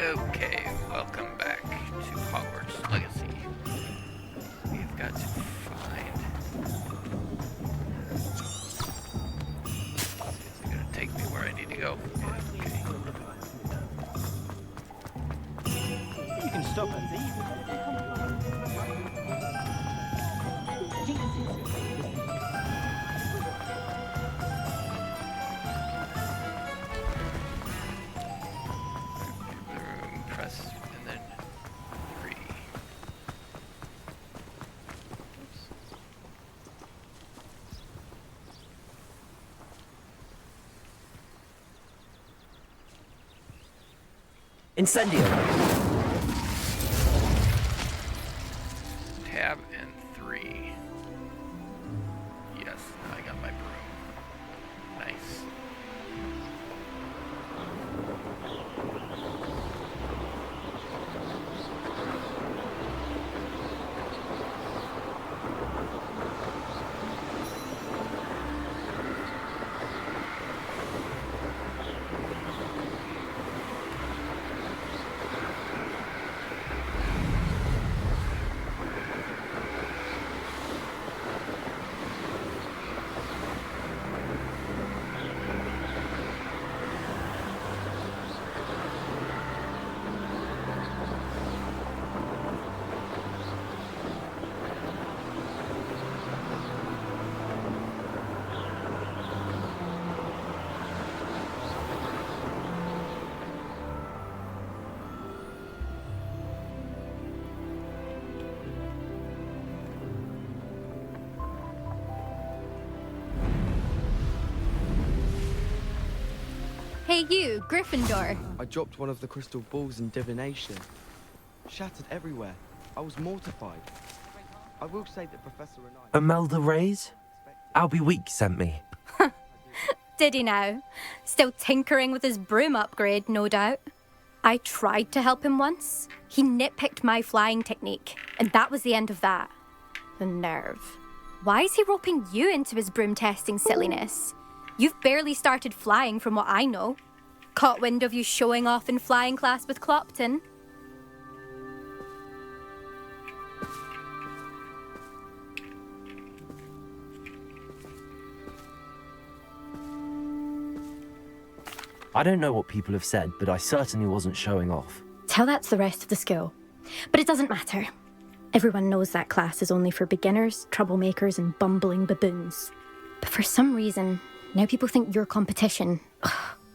Okay, welcome back to Hogwarts Legacy. We've got to find... Is it gonna take me where I need to go? Yeah, okay. You can stop and leave. Broom, press, and then 3. Oops. Incendio! Tab and 3. Yes, now I got my broom. Nice. Hey you, Gryffindor. I dropped one of the crystal balls in divination. Shattered everywhere. I was mortified. I will say that Professor and I... Imelda Reyes? Albie Week sent me. Did he now? Still tinkering with his broom upgrade, no doubt. I tried to help him once. He nitpicked my flying technique, and that was the end of that. The nerve. Why is he roping you into his broom testing silliness? You've barely started flying from what I know. Caught wind of you showing off in flying class with Clopton. I don't know what people have said, but I certainly wasn't showing off. Tell that to the rest of the school. But it doesn't matter. Everyone knows that class is only for beginners, troublemakers, and bumbling baboons. But for some reason, now people think you're competition. Ugh,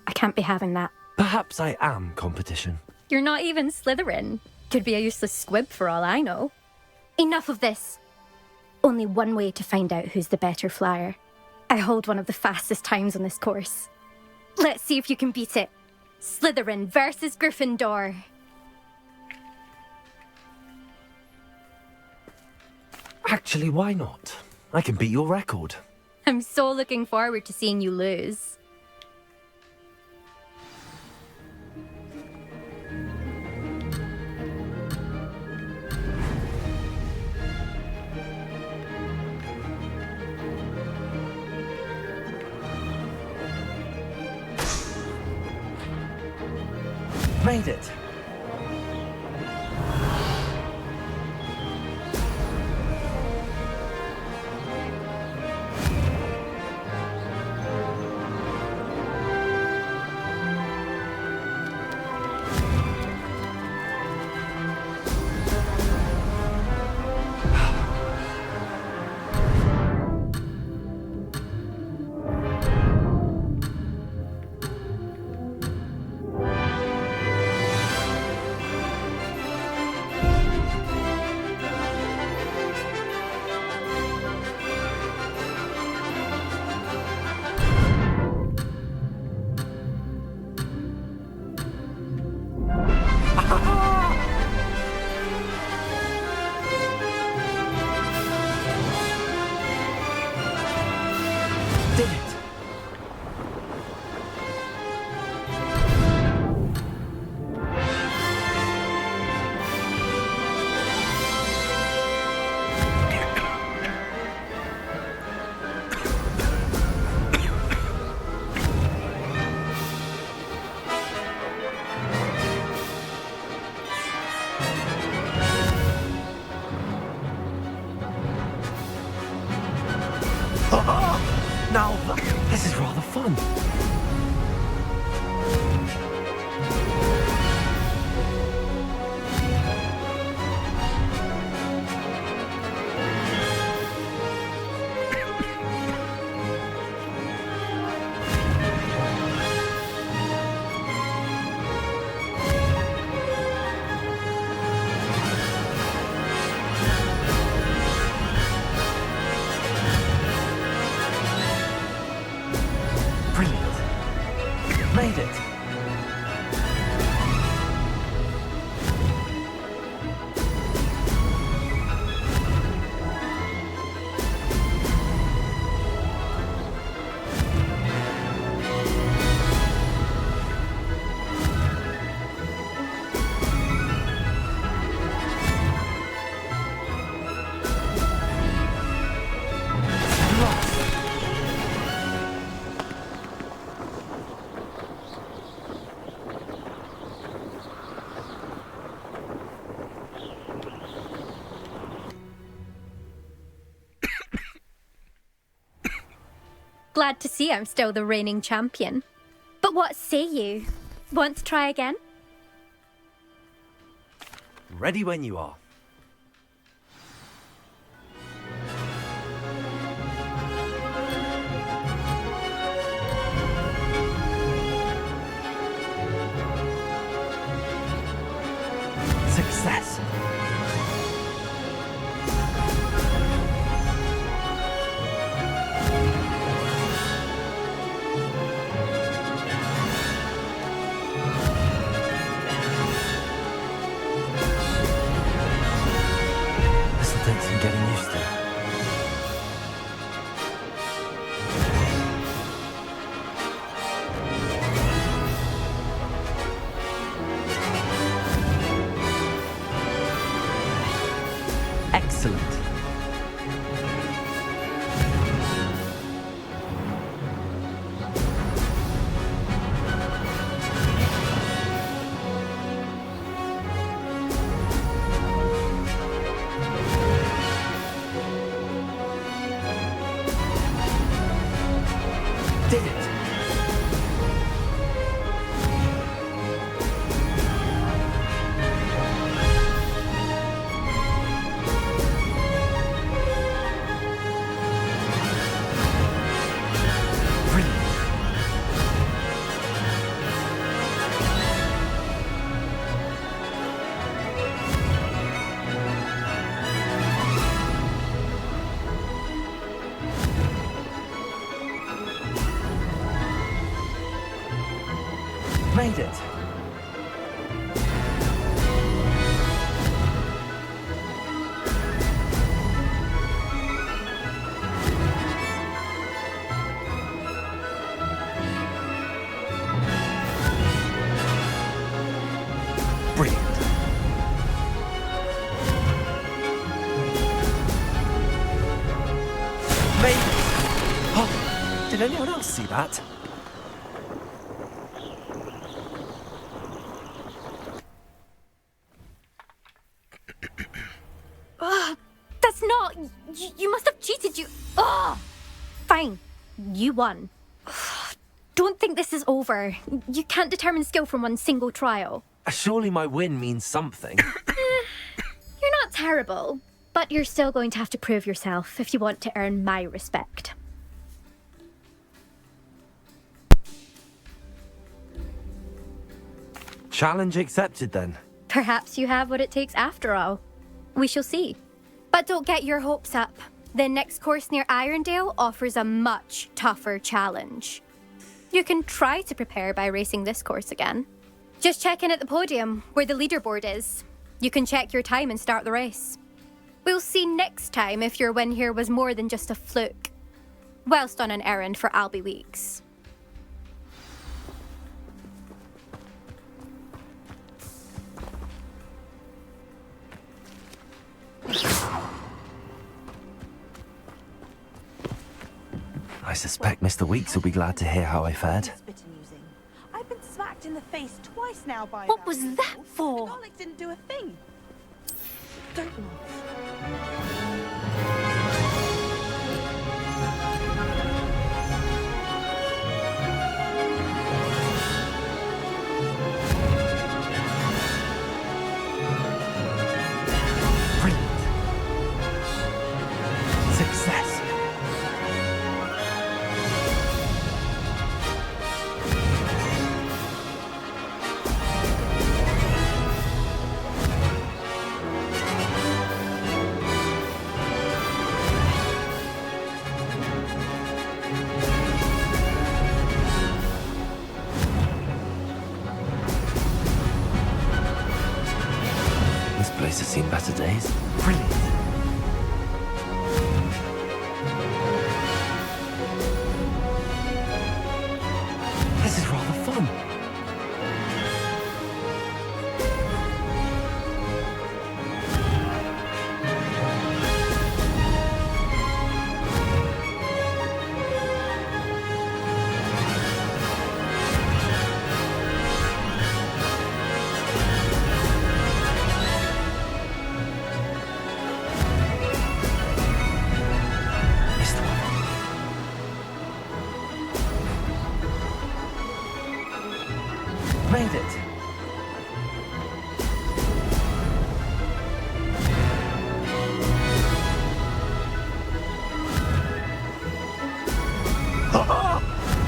I can't be having that. Perhaps I am competition. You're not even Slytherin. Could be a useless squib for all I know. Enough of this. Only one way to find out who's the better flyer. I hold one of the fastest times on this course. Let's see if you can beat it. Slytherin versus Gryffindor. Actually, why not? I can beat your record. I'm so looking forward to seeing you lose. Made it. Now, this is rather fun. Brilliant. Made it. Glad to see I'm still the reigning champion. But what say you? Want to try again? Ready when you are. Success. This'll take some getting used to. Excellent. Did it. Brilliant. Made it. Brilliant. Made it. Oh, did anyone else see that? That's not... You must have cheated, you... Ugh! Fine. You won. Don't think this is over. You can't determine skill from one single trial. Surely my win means something. You're not terrible, but you're still going to have to prove yourself if you want to earn my respect. Challenge accepted then. Perhaps you have what it takes after all. We shall see. But don't get your hopes up. The next course near Irondale offers a much tougher challenge. You can try to prepare by racing this course again. Just check in at the podium, where the leaderboard is. You can check your time and start the race. We'll see next time if your win here was more than just a fluke. Whilst on an errand for Albie Weeks. I suspect Mr. Weeks will be glad to hear how I fared. It's a bit amusing. I've been smacked in the face twice now by What was that and for? Alex didn't do a thing. Don't laugh. place has seen better days. Brilliant. This is rather fun. Missed one. Made it.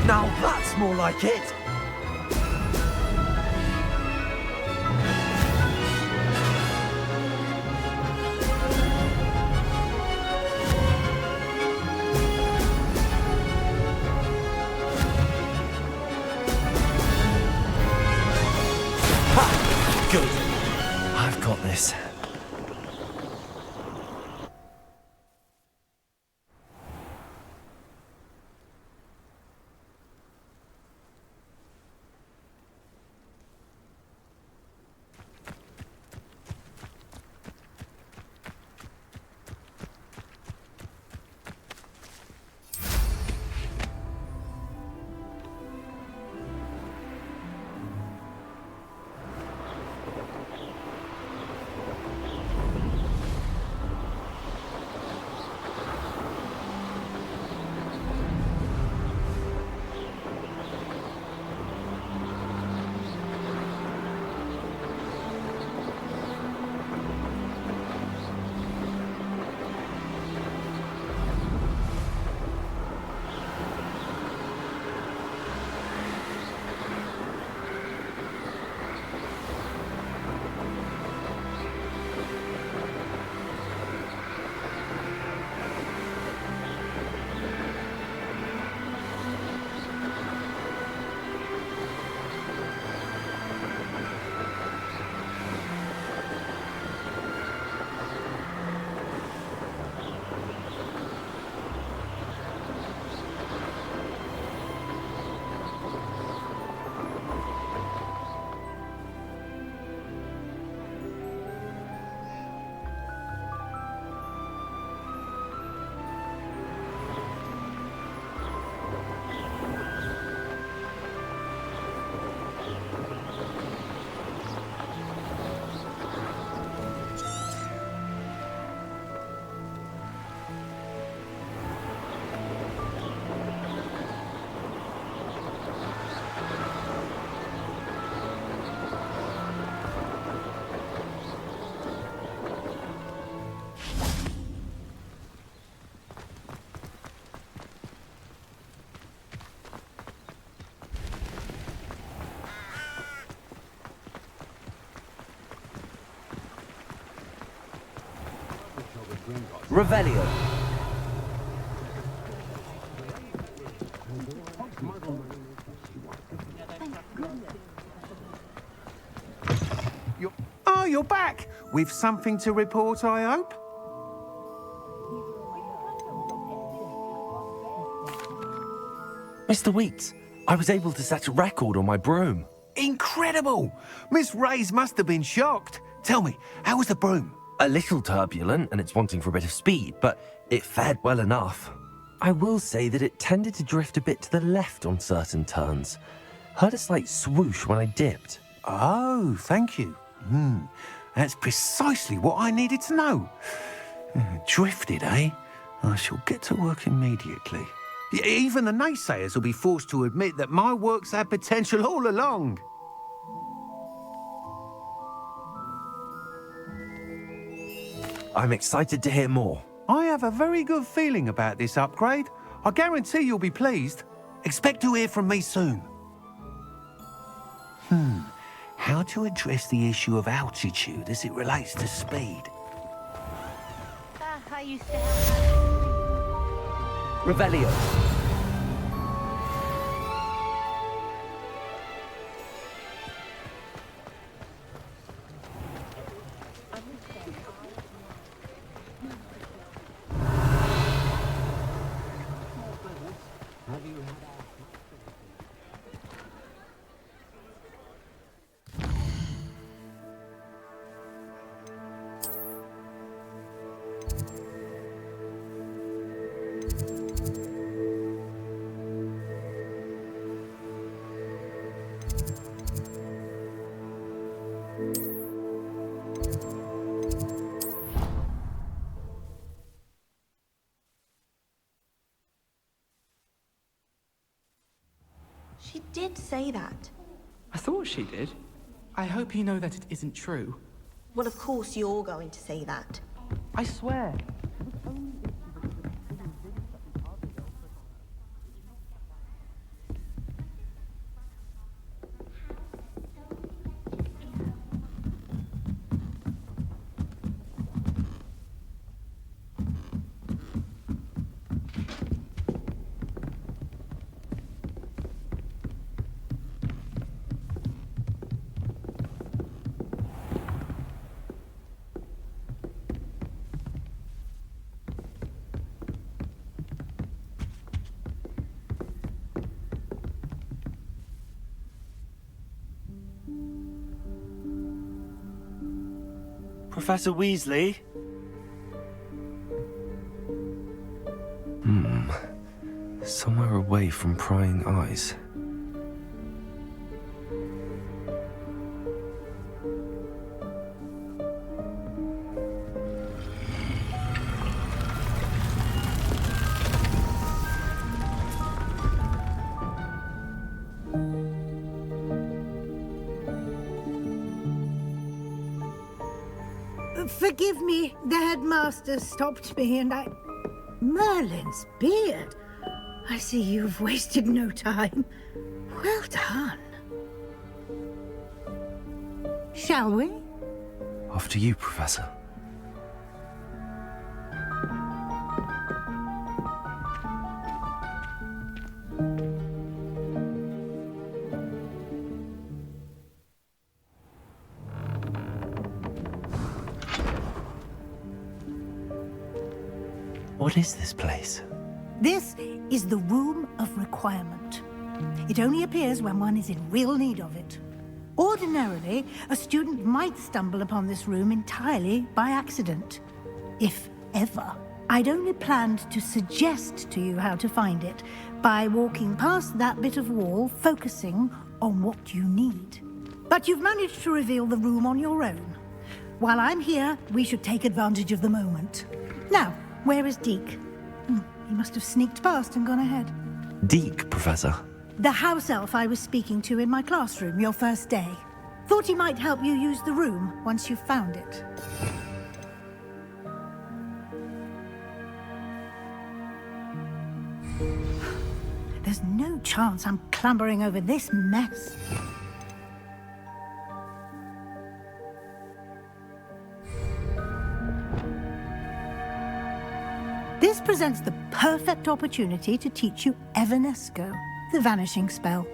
Now that's more like it. Ha! Good. I've got this. Revelio. Oh, you're back! With something to report, I hope? Mr. Weeks, I was able to set a record on my broom. Incredible! Miss Reyes must have been shocked. Tell me, how was the broom? A little turbulent and it's wanting for a bit of speed, but it fared well enough. I will say that it tended to drift a bit to the left on certain turns. Heard a slight swoosh when I dipped. Oh, thank you. That's precisely what I needed to know. Drifted, eh? I shall get to work immediately. Even the naysayers will be forced to admit that my work's had potential all along. I'm excited to hear more. I have a very good feeling about this upgrade. I guarantee you'll be pleased. Expect to hear from me soon. How to address the issue of altitude as it relates to speed? I used to have... Revelio. She did say that. I thought she did. I hope you know that it isn't true. Well, of course you're going to say that. I swear. Professor Weasley? Somewhere away from prying eyes. Forgive me, the headmaster stopped me and I... Merlin's beard. I see you've wasted no time. Well done. Shall we? After you, Professor. What is this place? This is the Room of Requirement. It only appears when one is in real need of it. Ordinarily, a student might stumble upon this room entirely by accident. If ever. I'd only planned to suggest to you how to find it by walking past that bit of wall, focusing on what you need. But you've managed to reveal the room on your own. While I'm here, we should take advantage of the moment. Now, where is Deke? He must have sneaked past and gone ahead. Deke, Professor. The house elf I was speaking to in my classroom your first day. Thought he might help you use the room once you found it. There's no chance I'm clambering over this mess. This presents the perfect opportunity to teach you Evanesco, the vanishing spell.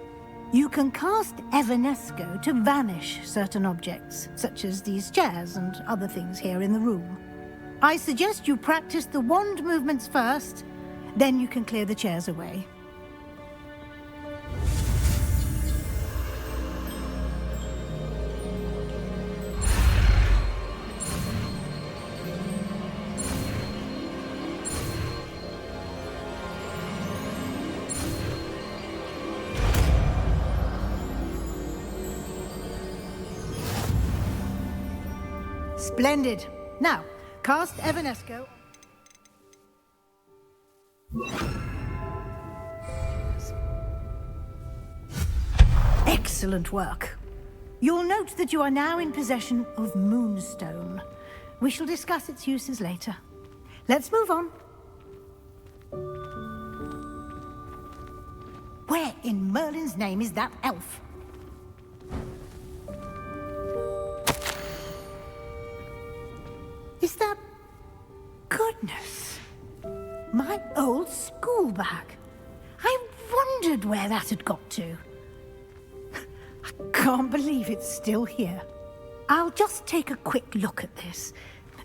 You can cast Evanesco to vanish certain objects, such as these chairs and other things here in the room. I suggest you practice the wand movements first, then you can clear the chairs away. Splendid. Now, cast Evanesco. Excellent work. You'll note that you are now in possession of Moonstone. We shall discuss its uses later. Let's move on. Where in Merlin's name is that elf? Is that... Goodness. My old school bag. I wondered where that had got to. I can't believe it's still here. I'll just take a quick look at this.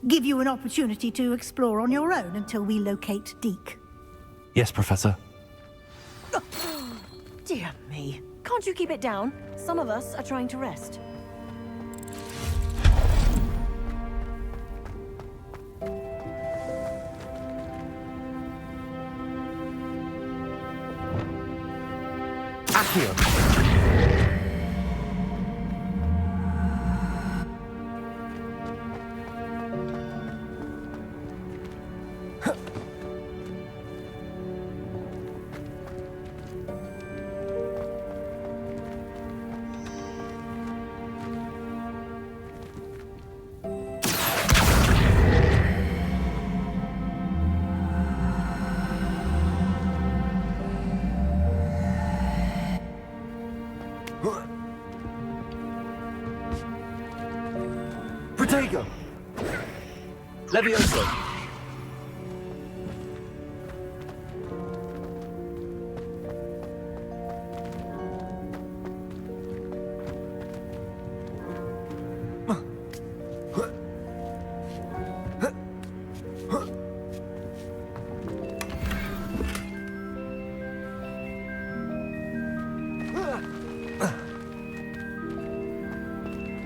Give you an opportunity to explore on your own until we locate Deke. Yes, Professor. Dear me. Can't you keep it down? Some of us are trying to rest. Accio. Protego! Levioso!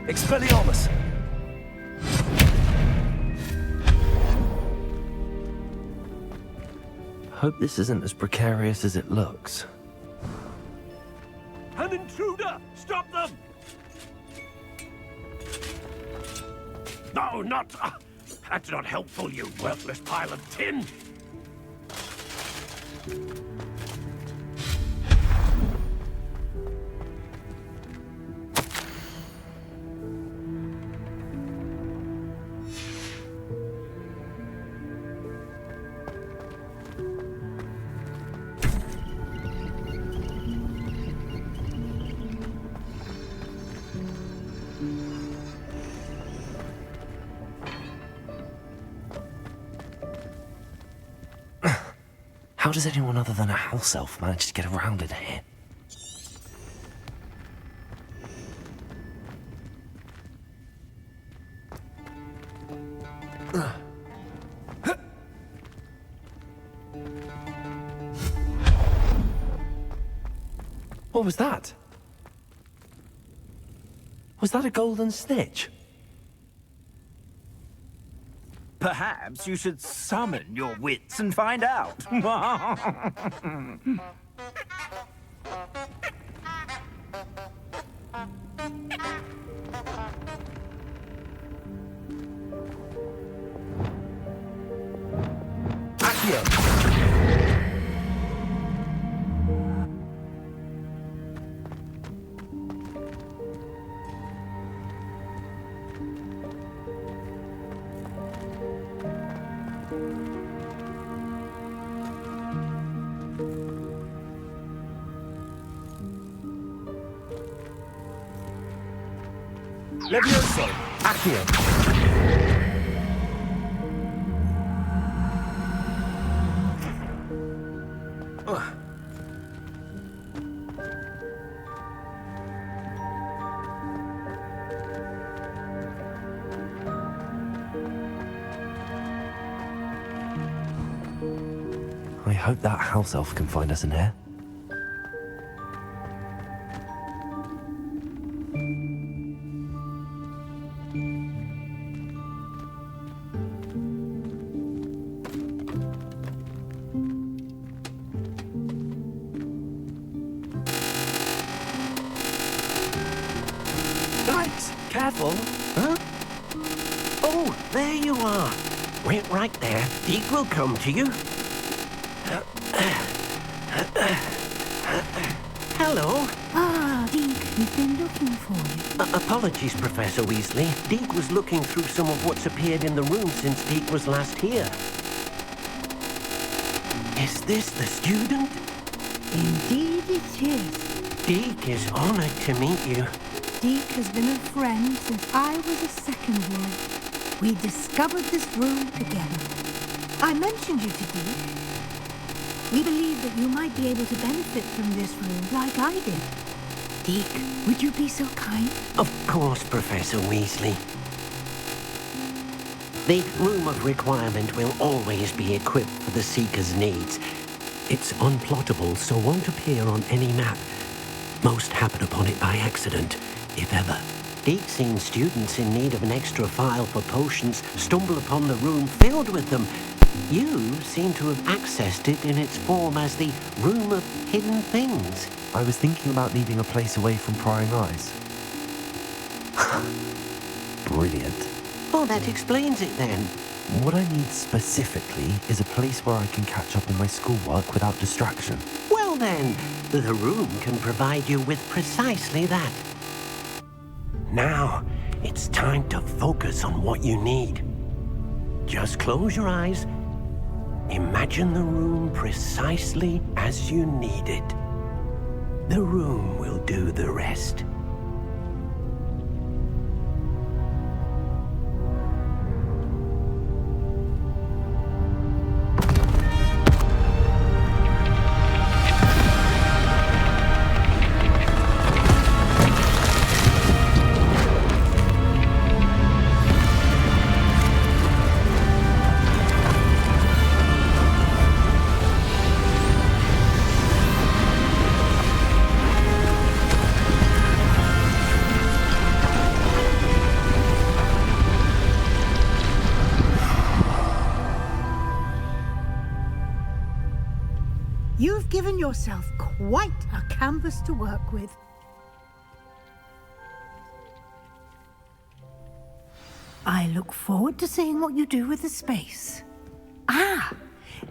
Expelliarmus! Hope this isn't as precarious as it looks. An intruder! Stop them! No, not... that's not helpful, you worthless pile of tin! How does anyone other than a house elf manage to get around in here? What was that? Was that a golden snitch? Perhaps you should summon your wits and find out. Accio! Levioso! Accio! I hope that house elf can find us in here. Yikes! Careful! Huh? Oh, there you are. Wait right there. Deke will come to you. Hello. Ah, Deke, we've been looking for you. Apologies, Professor Weasley. Deke was looking through some of what's appeared in the room since Deke was last here. Is this the student? Indeed it is. Deke is honored to meet you. Deke has been a friend since I was a second year. We discovered this room together. I mentioned you to Deke. We believe that you might be able to benefit from this room like I did. Deke, would you be so kind? Of course, Professor Weasley. The Room of Requirement will always be equipped for the Seeker's needs. It's unplottable, so won't appear on any map. Most happen upon it by accident, if ever. Deke's seen students in need of an extra file for potions stumble upon the room filled with them. You seem to have accessed it in its form as the Room of Hidden Things. I was thinking about needing a place away from prying eyes. Brilliant. Oh, that explains it then. What I need specifically is a place where I can catch up on my schoolwork without distraction. Well then, the room can provide you with precisely that. Now, it's time to focus on what you need. Just close your eyes. Imagine the room precisely as you need it. The room will do the rest. You've given yourself quite a canvas to work with. I look forward to seeing what you do with the space. Ah,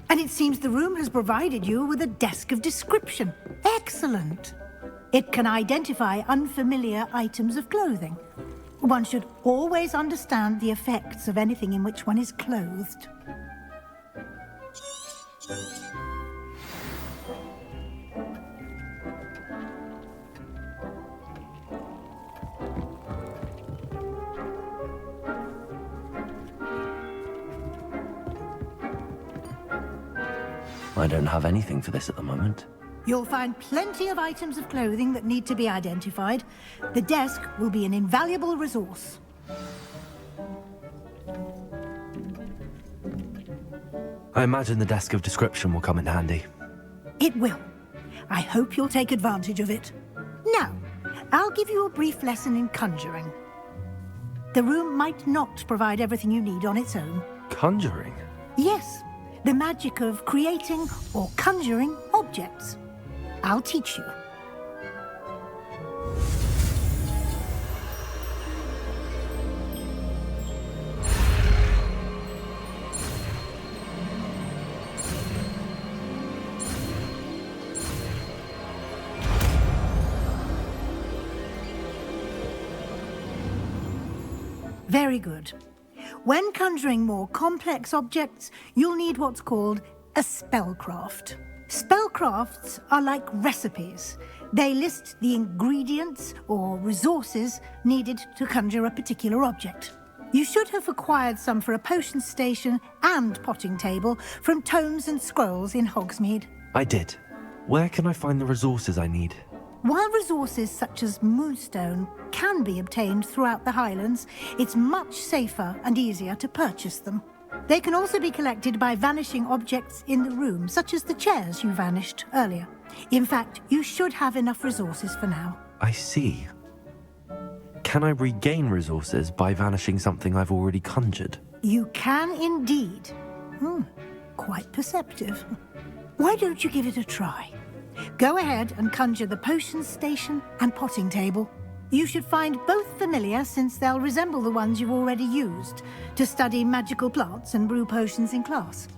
and it seems the room has provided you with a desk of description. Excellent. It can identify unfamiliar items of clothing. One should always understand the effects of anything in which one is clothed. I don't have anything for this at the moment. You'll find plenty of items of clothing that need to be identified. The desk will be an invaluable resource. I imagine the desk of description will come in handy. It will. I hope you'll take advantage of it. Now, I'll give you a brief lesson in conjuring. The room might not provide everything you need on its own. Conjuring? Yes, the magic of creating or conjuring objects. I'll teach you. Very good. When conjuring more complex objects, you'll need what's called a spellcraft. Spellcrafts are like recipes. They list the ingredients or resources needed to conjure a particular object. You should have acquired some for a potion station and potting table from tomes and scrolls in Hogsmeade. I did. Where can I find the resources I need? While resources such as moonstone can be obtained throughout the Highlands, it's much safer and easier to purchase them. They can also be collected by vanishing objects in the room, such as the chairs you vanished earlier. In fact, you should have enough resources for now. I see. Can I regain resources by vanishing something I've already conjured? You can indeed. Quite perceptive. Why don't you give it a try? Go ahead and conjure the potion station and potting table. You should find both familiar, since they'll resemble the ones you've already used to study magical plants and brew potions in class.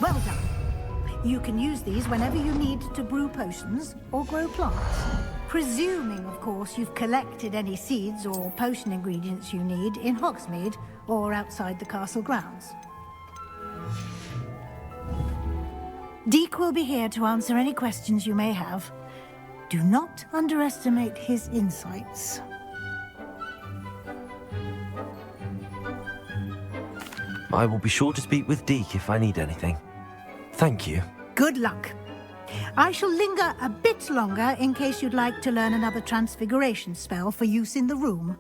Well done. You can use these whenever you need to brew potions or grow plants. Presuming, of course, you've collected any seeds or potion ingredients you need in Hogsmeade or outside the castle grounds. Deek will be here to answer any questions you may have. Do not underestimate his insights. I will be sure to speak with Deek if I need anything. Thank you. Good luck. I shall linger a bit longer in case you'd like to learn another transfiguration spell for use in the room.